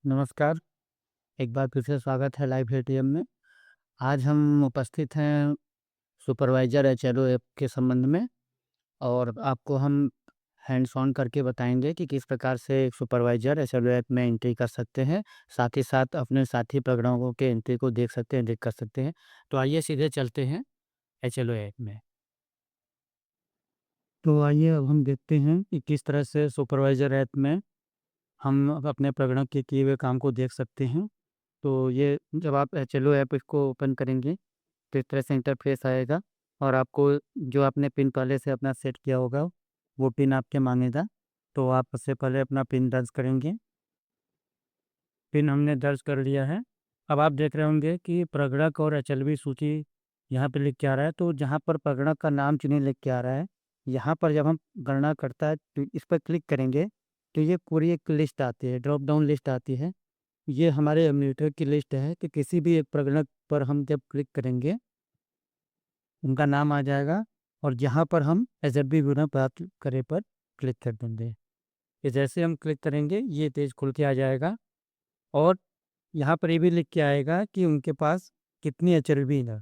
नमस्कार, एक बार फिर से स्वागत है लाइव एटीएम में। आज हम उपस्थित हैं सुपरवाइज़र एचएलओ ऐप के संबंध में और आपको हम हैंड्स ऑन करके बताएँगे कि किस प्रकार से एक सुपरवाइज़र एचएलओ ऐप में एंट्री कर सकते हैं। साथ ही साथ अपने साथी प्रगणकों के एंट्री को देख सकते हैं, एडिट कर सकते हैं। तो आइए सीधे चलते हैं एचएलओ ऐप में। तो आइए अब हम देखते हैं कि किस तरह से सुपरवाइज़र ऐप में हम अपने प्रगणक के किए हुए काम को देख सकते हैं। तो ये जब आप एचएलओ ऐप इसको ओपन करेंगे तो इस तरह से इंटरफेस आएगा और आपको जो आपने पिन पहले से अपना सेट किया होगा वो पिन आपके मांगेगा। तो आप सबसे पहले अपना पिन दर्ज करेंगे। पिन हमने दर्ज कर लिया है। अब आप देख रहे होंगे कि प्रगणक और एचएलवी सूची यहाँ पे लिख के आ रहा है। तो जहाँ पर प्रगणक का नाम चुनिए लिख के आ रहा है, यहाँ पर जब हम गणना करता है तो इस पर क्लिक करेंगे तो ये पूरी एक लिस्ट आती है, ड्रॉप डाउन लिस्ट आती है। ये हमारे एमुलेटर की लिस्ट है कि किसी भी एक प्रगणक पर हम जब क्लिक करेंगे, उनका नाम आ जाएगा और जहाँ पर हम एसएफबी विवरण प्राप्त करें पर क्लिक कर देंगे। ये जैसे हम क्लिक करेंगे, ये पेज खुल के आ जाएगा और यहाँ पर ये भी लिख के आएगा कि उनके पास कितनी एचएलबी है।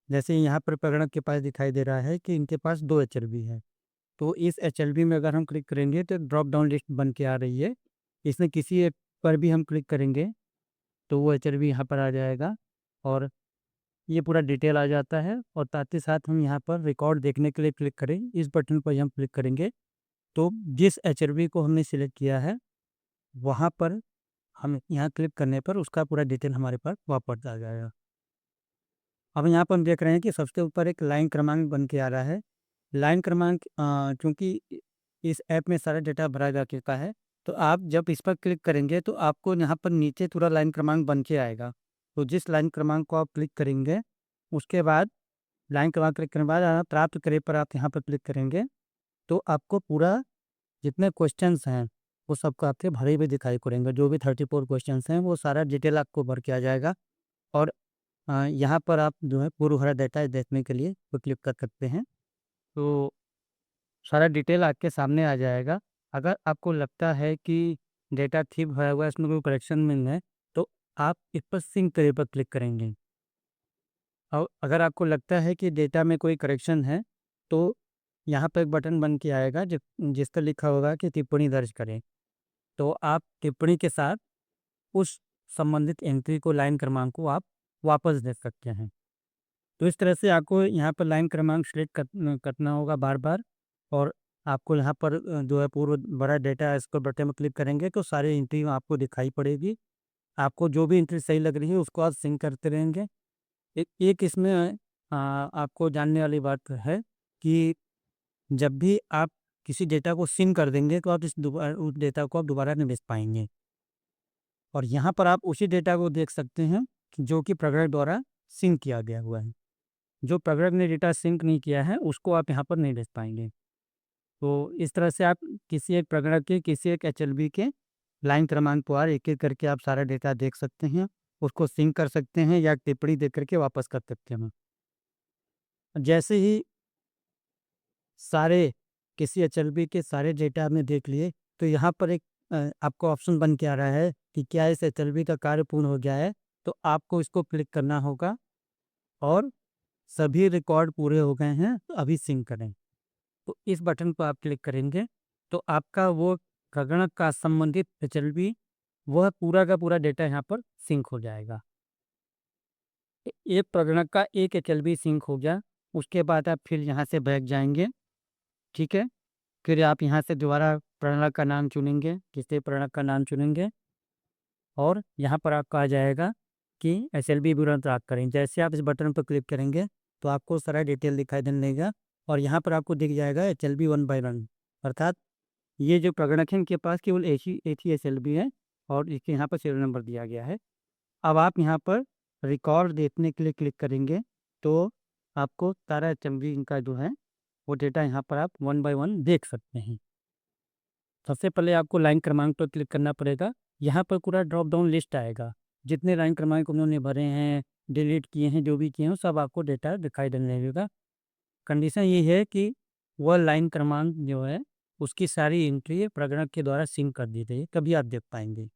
जैसे यहाँ पर प्रगणक के पास दिखाई दे रहा है कि इनके पास 2 एचएलबी है। तो इस एचएलबी में अगर हम क्लिक करेंगे तो ड्रॉप डाउन लिस्ट बन के आ रही है। इसमें किसी एक पर भी हम क्लिक करेंगे तो वो एचएलबी यहाँ पर आ जाएगा और ये पूरा डिटेल आ जाता है। और साथ ही साथ हम यहाँ पर रिकॉर्ड देखने के लिए क्लिक करें, इस बटन पर हम क्लिक करेंगे तो जिस एचआरबी को हमने सिलेक्ट किया है वहाँ पर हम यहाँ क्लिक करने पर उसका पूरा डिटेल हमारे पास वापस आ जाएगा। अब यहाँ पर हम देख रहे हैं कि सबसे ऊपर एक लाइन क्रमांक बन के आ रहा है। लाइन क्रमांक चूँकि इस ऐप में सारा डेटा भरा जा चुका है, तो आप जब इस पर क्लिक करेंगे तो आपको यहाँ पर नीचे पूरा लाइन क्रमांक बन के आएगा। तो जिस लाइन क्रमांक को आप क्लिक करेंगे, उसके बाद लाइन क्रमांक क्लिक करने के बाद प्राप्त करें पर आप यहाँ पर क्लिक करेंगे, तो आपको पूरा जितने क्वेश्चंस हैं, वो सबको आपके भरे हुए दिखाई पड़ेंगे। जो भी 34 क्वेश्चंस हैं, वो सारा डिटेल आपको भर के आ जाएगा। और यहाँ पर आप जो है पूरा भरा डेटा देखने के लिए वो क्लिक कर सकते हैं। तो सारा डिटेल आपके सामने आ जाएगा। अगर आपको लगता है कि डेटा ठीक भरा हुआ है, इसमें कोई करेक्शन नहीं है, तो आप इस पर सिंक करे पर क्लिक करेंगे। और अगर आपको लगता है कि डेटा में कोई करेक्शन है, तो यहाँ पे एक बटन बन के आएगा जिस पर लिखा होगा कि टिप्पणी दर्ज करें। तो आप टिप्पणी के साथ उस संबंधित एंट्री को, लाइन क्रमांक को आप वापस दे सकते हैं। तो इस तरह से आपको यहाँ पर लाइन क्रमांक सेलेक्ट करना होगा बार-बार। और आपको यहाँ पर जो है पूर्व बड़ा डेटा है, इस पर बटन में क्लिक करेंगे तो सारी एंट्री आपको दिखाई पड़ेगी। आपको जो भी एंट्री सही लग रही है उसको आप सिंक करते रहेंगे। एक एक इसमें आपको जानने वाली बात है कि जब भी आप किसी डेटा को सिंक कर देंगे तो आप उस डेटा को आप दोबारा नहीं देख पाएँगे। और यहाँ पर आप उसी डेटा को देख सकते हैं कि जो कि प्रगणक द्वारा सिंक किया गया हुआ है। जो प्रगणक ने डेटा सिंक नहीं किया है उसको आप यहाँ पर नहीं देख पाएँगे। तो इस तरह से आप किसी एक प्रगणक के, किसी एक एचएलबी के लाइन क्रमांक पर एक-एक करके आप सारा डेटा देख सकते हैं, उसको सिंक कर सकते हैं या टिप्पणी दे करके वापस कर सकते हैं। जैसे ही सारे किसी एचएलबी के सारे डेटा आपने देख लिए, तो यहाँ पर एक आपको ऑप्शन बन के आ रहा है कि क्या इस एचएलबी का कार्य पूर्ण हो गया है? तो आपको इसको क्लिक करना होगा और सभी रिकॉर्ड पूरे हो गए हैं, तो अभी सिंक करें। तो इस बटन पर आप क्लिक करेंगे, तो आपका वो प्रगणक का संबंधित एचएलबी, वह पूरा का पूरा डेटा यहाँ पर सिंक हो जाएगा। एक प्रगणक का एक एचएलबी सिंक हो गया, उसके बाद आप फिर यहाँ से बैक जाएँगे, ठीक है? फिर आप यहाँ से दोबारा प्रणव का नाम चुनेंगे, किसी प्रणव का नाम चुनेंगे और यहाँ पर आपका आ जाएगा कि एसएलबी विवरण प्राप्त करें। जैसे आप इस बटन पर क्लिक करेंगे तो आपको सारा डिटेल दिखाई देने लगेगा और यहाँ पर आपको दिख जाएगा एचएलबी 1 बाय 1, अर्थात ये जो प्रगणक है इनके पास केवल एक ही एसएलबी है और इसके यहाँ पर सीरियल नंबर दिया गया है। अब आप यहाँ पर रिकॉर्ड देखने के लिए क्लिक करेंगे तो आपको सारा एचएलबी इनका जो है वो डेटा यहाँ पर आप 1 बाय 1 देख सकते हैं। सबसे पहले आपको लाइन क्रमांक पर क्लिक करना पड़ेगा। यहाँ पर पूरा ड्रॉप डाउन लिस्ट आएगा। जितने लाइन क्रमांक उन्होंने भरे हैं, डिलीट किए हैं, जो भी किए हैं, सब आपको डेटा दिखाई देने लगेगा। कंडीशन ये है कि वह लाइन क्रमांक जो है, उसकी सारी एंट्री प्रगणक के द्वारा सिंक कर दी गई है, तभी आप देख पाएँगे।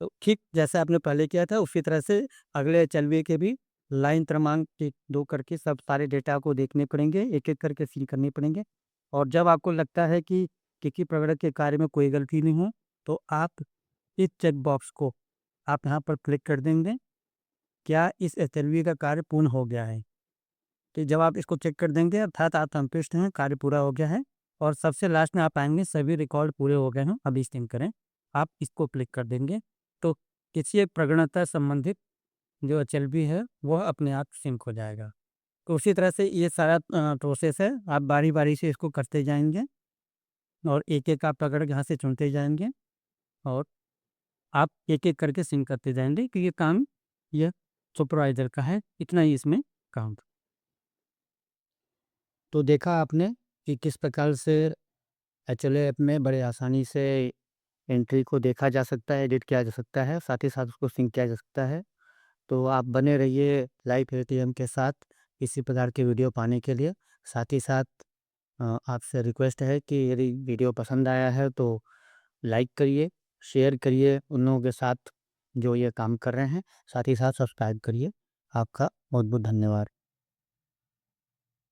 तो ठीक जैसे आपने पहले किया था उसी तरह से अगले एचएलवी के भी लाइन क्रमांक 1-2 करके सब सारे डेटा को देखने पड़ेंगे, एक-एक करके सील करने पड़ेंगे। और जब आपको लगता है कि किसी प्रकरण के कार्य में कोई गलती नहीं है, तो आप इस चेक बॉक्स को आप यहाँ पर क्लिक कर देंगे, क्या इस एचएलवी का कार्य पूर्ण हो गया है? तो जब आप इसको चेक कर देंगे अर्थात आप संतुष्ट हैं, कार्य पूरा हो गया है और सबसे लास्ट में आप आएँगे सभी रिकॉर्ड पूरे हो गए हैं, अब स्कैन करें। आप इसको क्लिक कर देंगे, तो किसी एक प्रगणता संबंधित जो एचएलवी है, वह अपने आप सिंक हो जाएगा। तो उसी तरह से ये सारा प्रोसेस है, आप बारी-बारी से इसको करते जाएँगे और एक-एक आप प्रकरण यहाँ से चुनते जाएँगे और आप एक-एक करके सिंक करते जाएँगे कि ये काम यह सुपरवाइज़र का है, इतना ही इसमें काम था। तो देखा आपने कि किस प्रकार से एचएलओ ऐप में बड़े आसानी से एंट्री को देखा जा सकता है, एडिट किया जा सकता है, साथ ही साथ उसको सिंक किया जा सकता है। तो आप बने रहिए लाइव एटीएम के साथ इसी प्रकार के वीडियो पाने के लिए। साथ ही साथ आपसे रिक्वेस्ट है कि यदि वीडियो पसंद आया है तो लाइक करिए, शेयर करिए उन लोगों के साथ जो ये काम कर रहे हैं। साथ ही साथ सब्सक्राइब करिए। आपका बहुत-बहुत धन्यवाद।